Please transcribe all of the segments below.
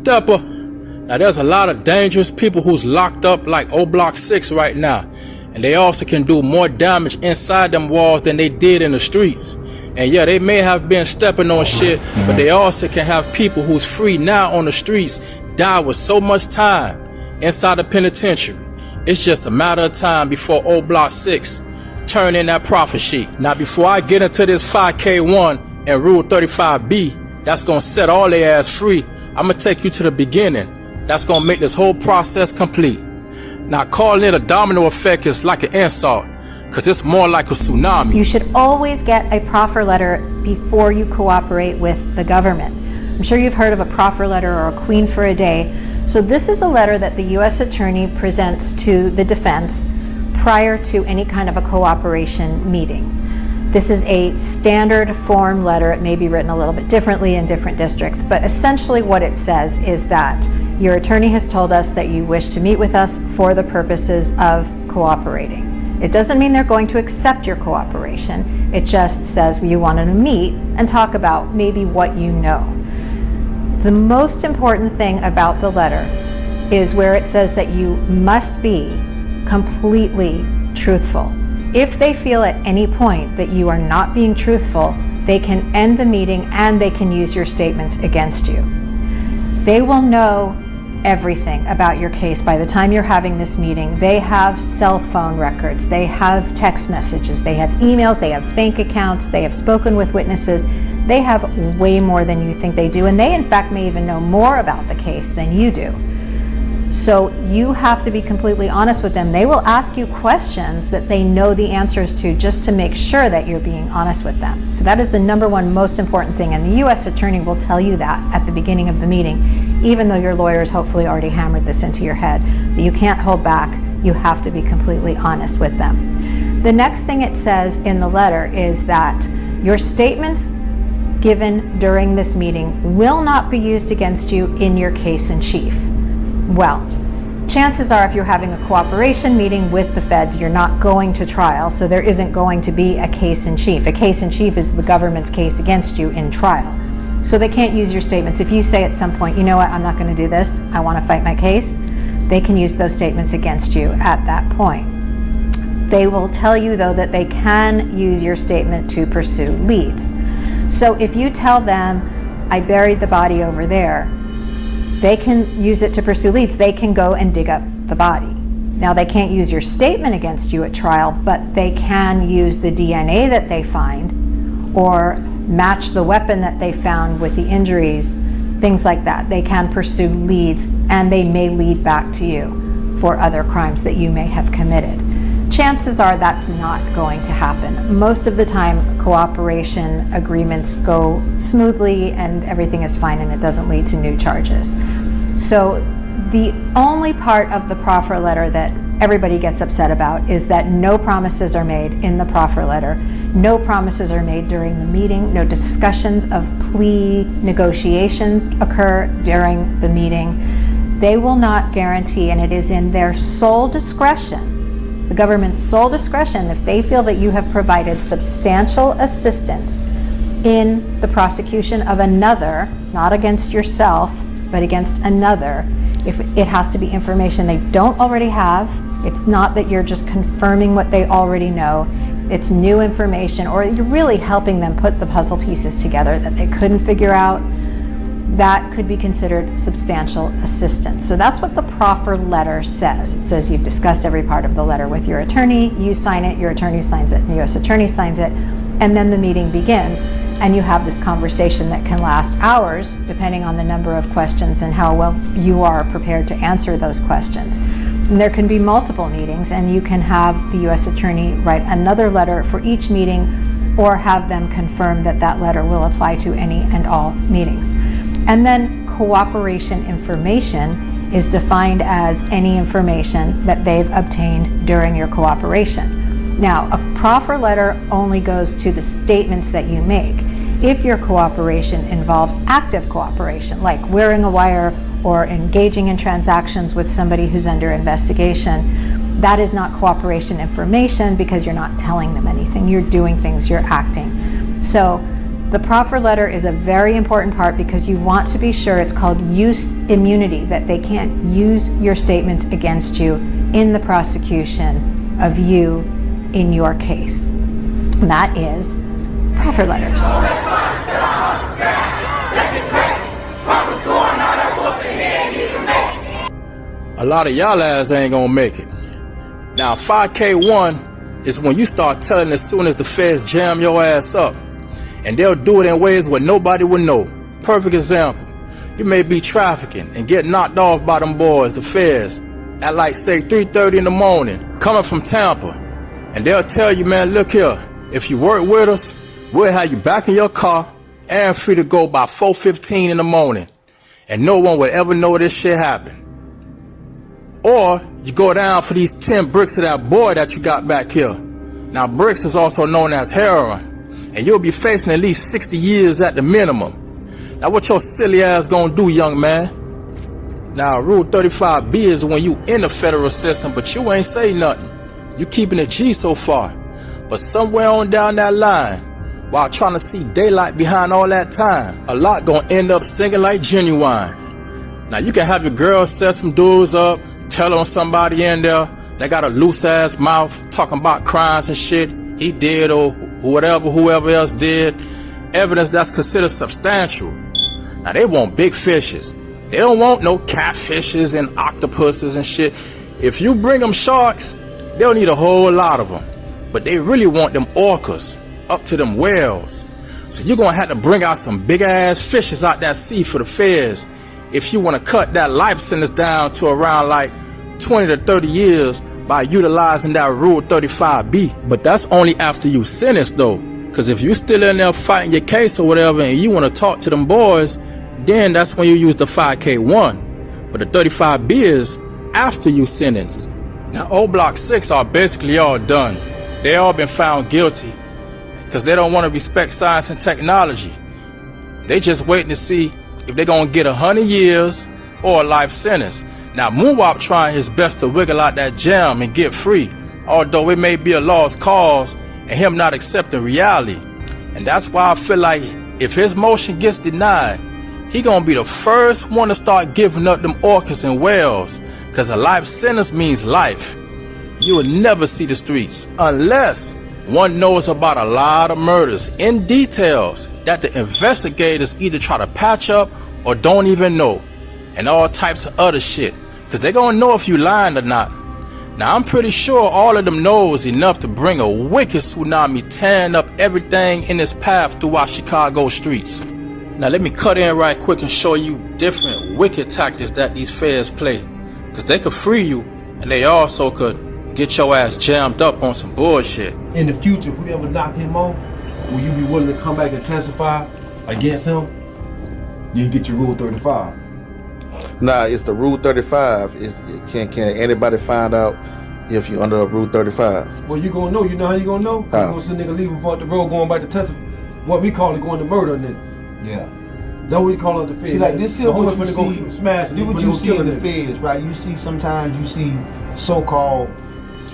stepper. Now there's a lot of dangerous people who's locked up like O Block 6 right now, and they also can do more damage inside them walls than they did in the streets. And yeah, they may have been stepping on shit, but they also can have people who's free now on the streets die with so much time inside the penitentiary. It's just a matter of time before O Block 6 turn in that profit sheet. Now before I get into this 5K1 and Rule 35B that's gonna set all their ass free, I'm gonna take you to the beginning. That's gonna make this whole process complete. Now calling it a domino effect is like an insult, because it's more like a tsunami. You should always get a proffer letter before you cooperate with the government. I'm sure you've heard of a proffer letter or a queen for a day. So this is a letter that the U.S. Attorney presents to the defense prior to any kind of a cooperation meeting. This is a standard form letter. It may be written a little bit differently in different districts, but essentially what it says is that your attorney has told us that you wish to meet with us for the purposes of cooperating. It doesn't mean they're going to accept your cooperation. It just says you wanted to meet and talk about maybe what you know. The most important thing about the letter is where it says that you must be completely truthful. If they feel at any point that you are not being truthful, they can end the meeting and they can use your statements against you. They will know everything about your case by the time you're having this meeting. They have cell phone records, they have text messages, they have emails, they have bank accounts, they have spoken with witnesses. They have way more than you think they do, and they in fact may even know more about the case than you do. So you have to be completely honest with them. They will ask you questions that they know the answers to just to make sure that you're being honest with them. So that is the number one most important thing, and the U.S. Attorney will tell you that at the beginning of the meeting, even though your lawyers hopefully already hammered this into your head, that you can't hold back. You have to be completely honest with them. The next thing it says in the letter is that your statements given during this meeting will not be used against you in your case in chief. Well, chances are if you're having a cooperation meeting with the feds, you're not going to trial, so there isn't going to be a case in chief. A case in chief is the government's case against you in trial. So they can't use your statements. If you say at some point, you know what, I'm not going to do this, I want to fight my case, they can use those statements against you at that point. They will tell you, though, that they can use your statement to pursue leads. So if you tell them, I buried the body over there, they can use it to pursue leads. They can go and dig up the body. Now, they can't use your statement against you at trial, but they can use the DNA that they find or match the weapon that they found with the injuries, things like that. They can pursue leads, and they may lead back to you for other crimes that you may have committed. Chances are that's not going to happen. Most of the time, cooperation agreements go smoothly and everything is fine and it doesn't lead to new charges. So the only part of the proffer letter that everybody gets upset about is that no promises are made in the proffer letter. No promises are made during the meeting. No discussions of plea negotiations occur during the meeting. They will not guarantee, and it is in their sole discretion, the government's sole discretion, if they feel that you have provided substantial assistance in the prosecution of another, not against yourself, but against another, if it has to be information they don't already have. It's not that you're just confirming what they already know. It's new information, or you're really helping them put the puzzle pieces together that they couldn't figure out. That could be considered substantial assistance. So that's what the proffer letter says. It says you've discussed every part of the letter with your attorney, you sign it, your attorney signs it, and the U.S. Attorney signs it, and then the meeting begins. And you have this conversation that can last hours, depending on the number of questions and how well you are prepared to answer those questions. And there can be multiple meetings, and you can have the U.S. Attorney write another letter for each meeting, or have them confirm that that letter will apply to any and all meetings. And then cooperation information is defined as any information that they've obtained during your cooperation. Now, a proffer letter only goes to the statements that you make. If your cooperation involves active cooperation, like wearing a wire or engaging in transactions with somebody who's under investigation, that is not cooperation information because you're not telling them anything. You're doing things, you're acting. So The proffer letter is a very important part because you want to be sure it's called use immunity, that they can't use your statements against you in the prosecution of you in your case. And that is proffer letters. A lot of y'all ass ain't gonna make it. Now 5K1 is when you start telling as soon as the feds jam your ass up. And they'll do it in ways where nobody will know. Perfect example. You may be trafficking and get knocked off by them boys, the feds, at like say 3:30 in the morning, coming from Tampa. And they'll tell you, man, look here, if you work with us, we'll have you back in your car and free to go by 4:15 in the morning. And no one will ever know this shit happened. Or you go down for these 10 bricks of that boy that you got back here. Now bricks is also known as heroin. And you'll be facing at least 60 years at the minimum. Now what your silly ass gonna do, young man? Now Rule 35B is when you in the federal system, but you ain't say nothing. You keeping it G so far. But somewhere on down that line, while trying to see daylight behind all that time, a lot gonna end up singing like Genuine. Now you can have your girl set some dudes up, tell on somebody in there, they got a loose ass mouth, talking about crimes and shit he did or whoever else did, evidence that's considered substantial. Now they want big fishes. They don't want no catfishes and octopuses and shit. If you bring them sharks, they'll need a whole lot of them. But they really want them orcas, up to them whales. So you're gonna have to bring out some big ass fishes out that sea for the feds if you wanna cut that life sentence down to around like 20 to 30 years by utilizing that Rule 35B. But that's only after you sentenced though. Cause if you still in there fighting your case or whatever and you wanna talk to them boys, then that's when you use the 5K1. But the 35B is after you sentence. Now old Block 6 are basically all done. They all been found guilty because they don't want to respect science and technology. They just waiting to see if they're gonna get 100 years or a life sentence. Now Moonwop trying his best to wiggle out that jam and get free, although it may be a lost cause and him not accepting reality. And that's why I feel like if his motion gets denied, he gonna be the first one to start giving up them orcas and whales, cause a life sentence means life. You will never see the streets unless one knows about a lot of murders in details that the investigators either try to patch up or don't even know, and all types of other shit, cause they gonna know if you lying or not. Now I'm pretty sure all of them knows enough to bring a wicked tsunami tearing up everything in its path through our Chicago streets. Now let me cut in right quick and show you different wicked tactics that these feds play, cause they could free you and they also could get your ass jammed up on some bullshit. In the future, if we ever knock him off, will you be willing to come back and testify against him? You get your Rule 35. Nah, it's the Rule 35. Can anybody find out if you under Rule 35? Well, you gonna know. You know how you gonna know? How? You gonna see a nigga leaving off the road going back to testify. What we call it going to murder a nigga. Yeah. That's what we call it the feds. See, like this here, what you see, go smash. do what you see in the feds, right? You see, sometimes you see so-called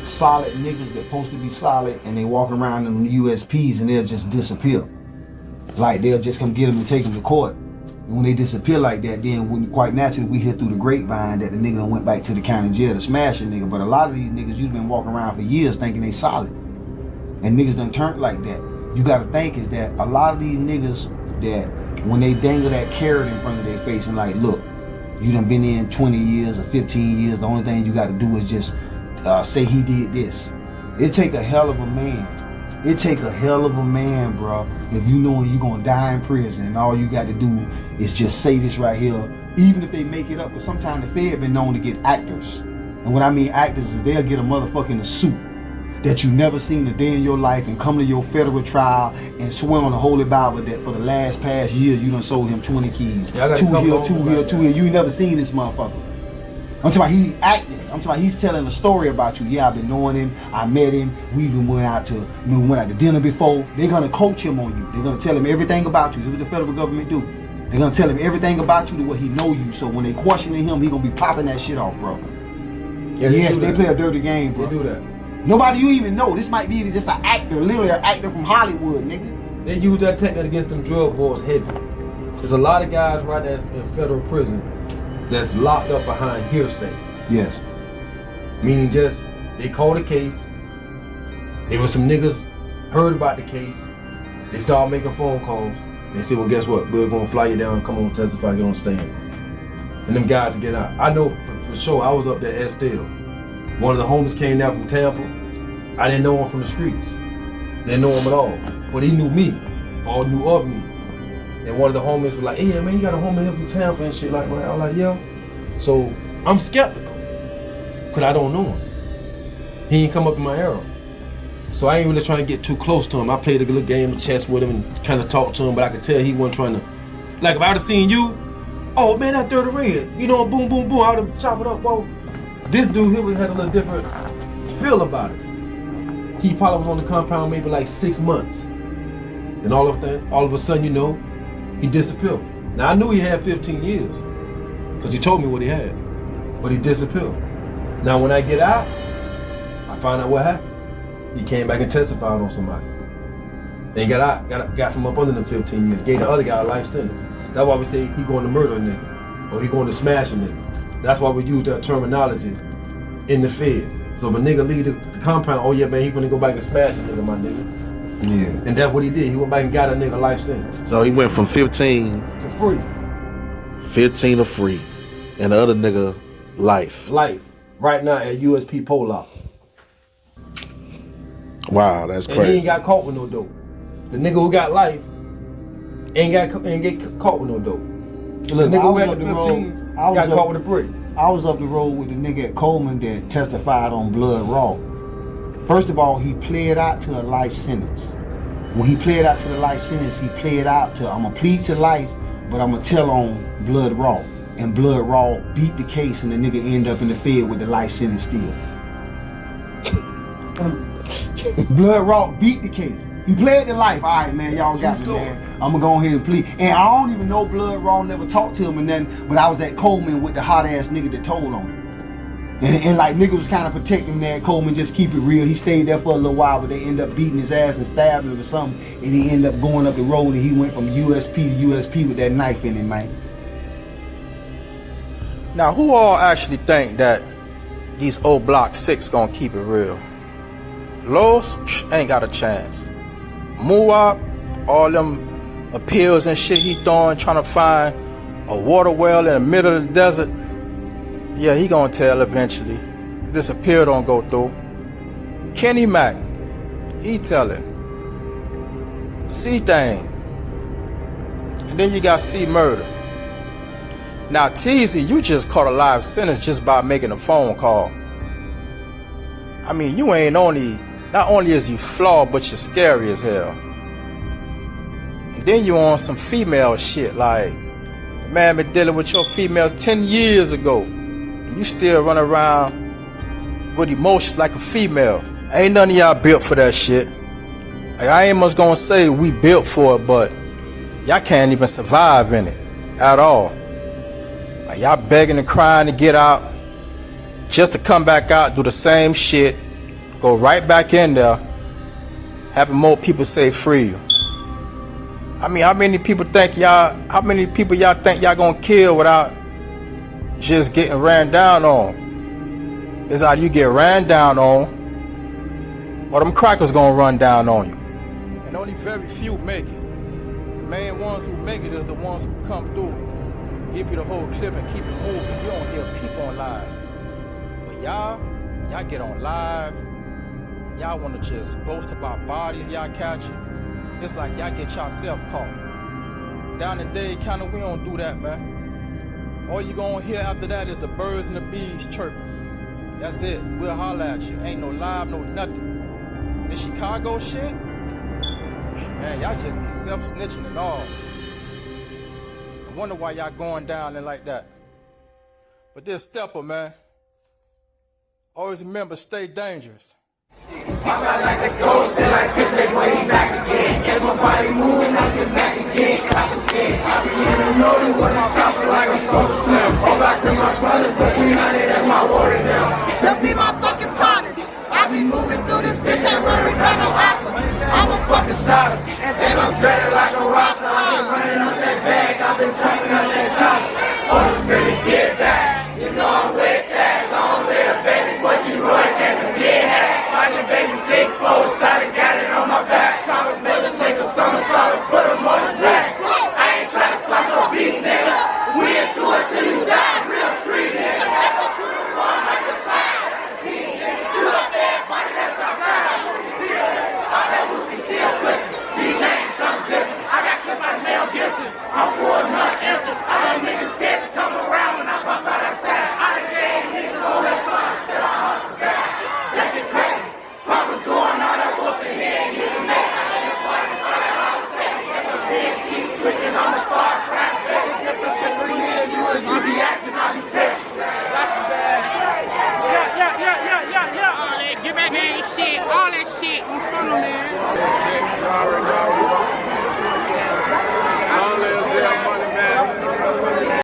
solid niggas that supposed to be solid, and they walk around in the USPs and they'll just disappear. Like they'll just come get them and take them to court. And when they disappear like that, then quite naturally we hear through the grapevine that the nigga done went back to the county jail to smash a nigga. But a lot of these niggas, you've been walking around for years thinking they solid, and niggas done turned like that. You got to think is that a lot of these niggas that when they dangle that carrot in front of their face and like, look, you done been in 20 years or 15 years, the only thing you got to do is just say he did this. It take a hell of a man. It take a hell of a man, bro, if you know you're gonna die in prison and all you got to do is just say this right here, even if they make it up. Because sometimes the Fed been known to get actors. And what I mean actors is they'll get a motherfucker in a suit that you never seen a day in your life and come to your federal trial and swear on the Holy Bible that for the past year you done sold him 20 keys. Yeah, two here. You ain't never seen this motherfucker. I'm talking about he acting. I'm talking about he's telling a story about you. Yeah, I've been knowing him. I met him. We even went out to dinner before. They're gonna coach him on you. They're gonna tell him everything about you. This is what the federal government do. They're gonna tell him everything about you to what he know you. So when they questioning him, he gonna be popping that shit off, bro. Yeah, yes, they play a dirty game, bro. They do that. Nobody you even know. This might be just an actor, literally an actor from Hollywood, nigga. They use that technique against them drug boys heavy. There's a lot of guys right there in federal prison that's locked up behind hearsay. Yes. Meaning just, they called a case, there was some niggas heard about the case, they started making phone calls, they said, well guess what, we're gonna fly you down, come on, testify, get on stand. And them guys get out. I know for sure, I was up there at Estelle. One of the homies came down from Tampa. I didn't know him from the streets. Didn't know him at all. But he knew me, or knew of me. And one of the homies was like, hey man, you got a homie here from Tampa and shit like that. I was like, yeah. So I'm skeptical, cause I don't know him. He ain't come up in my era. So I ain't really trying to get too close to him. I played a little game of chess with him and kind of talked to him, but I could tell he wasn't trying to, like if I would have seen you, oh man, that 30 red, you know, boom, boom, boom, I would have chopped it up, bro. This dude here had a little different feel about it. He probably was on the compound maybe like 6 months. And all of a sudden, you know, he disappeared. Now I knew he had 15 years, because he told me what he had, but he disappeared. Now when I get out, I find out what happened. He came back and testified on somebody. Then got out, got from up under them 15 years, gave the other guy a life sentence. That's why we say he going to murder a nigga, or he going to smash a nigga. That's why we use that terminology in the feds. So if a nigga leave the compound, oh yeah man, he gonna go back and smash a nigga, my nigga. Yeah. And that's what he did. He went back and got a nigga life sentence. So he went from 15 For free. 15 to free, and the other nigga life. Life. Right now at USP Pollock. Wow, that's And he crazy. ain't got caught with no dope. The nigga who got life ain't get caught with no dope. Look, The nigga I who was had up the the 15 road. I was got up- caught with a brick. I was up the road with the nigga at Coleman that testified on Blood Raw. First of all, he pled out to a life sentence. When he pled out to the life sentence, he pled out to, I'm gonna plead to life, but I'm gonna tell on Blood Raw. And Blood Raw beat the case and the nigga end up in the field with the life sentence still. Blood Raw beat the case. He pled to life. All right, man, y'all got me, man. I'm gonna go ahead and plead. And I don't even know Blood Raw never talked to him and then, but I was at Coleman with the hot ass nigga that told on him. And like nigga was kind of protecting him there. Coleman just keep it real. He stayed there for a little while, but they end up beating his ass and stabbing him or something. And he ended up going up the road and he went from USP to USP with that knife in him, man. Now, who all actually think that these old Block 6 gonna keep it real? Los ain't got a chance. Muwab, all them appeals and shit he throwing, trying to find a water well in the middle of the desert. Yeah, he gonna tell eventually. If this appeal don't go through. Kenny Mack, he telling. C-Thing. And then you got C-Murder. Now, Teasy, you just caught a live sentence just by making a phone call. I mean, you ain't not only is you flawed, but you're scary as hell. And then you on some female shit, like, man been dealing with your females 10 years ago. And you still run around with emotions like a female. Ain't none of y'all built for that shit. Like, I ain't much gonna say we built for it, but y'all can't even survive in it at all. Like, y'all begging and crying to get out, just to come back out, do the same shit, go right back in there, having more people say free you. I mean, how many people y'all think y'all gonna kill without just getting ran down on? It's either you get ran down on, or them crackers gonna run down on you. And only very few make it. The main ones who make it is the ones who come through, give you the whole clip and keep it moving. You don't hear people on live. But y'all get on live. Y'all want to just boast about bodies y'all catching. It's like y'all get yourself caught. Down in Dade County, we don't do that, man. All you gonna hear after that is the birds and the bees chirping. That's it. We'll holler at you. Ain't no live, no nothing. This Chicago shit, man, y'all just be self-snitching and all. I wonder why y'all going down there like that. But this stepper, man, always remember, stay dangerous. I'm not like a ghost, feel like this, they way back again. Everybody moving, I get back again, clap again. I be in the notice when I'm chopping like a soda slim. Go back to my brothers, but we honey, that's my water down. Look be my fucking partners. I be moving through this bitch, ain't worried about no apples. I'm a fucking shot, and I'm shit. You feel me, man?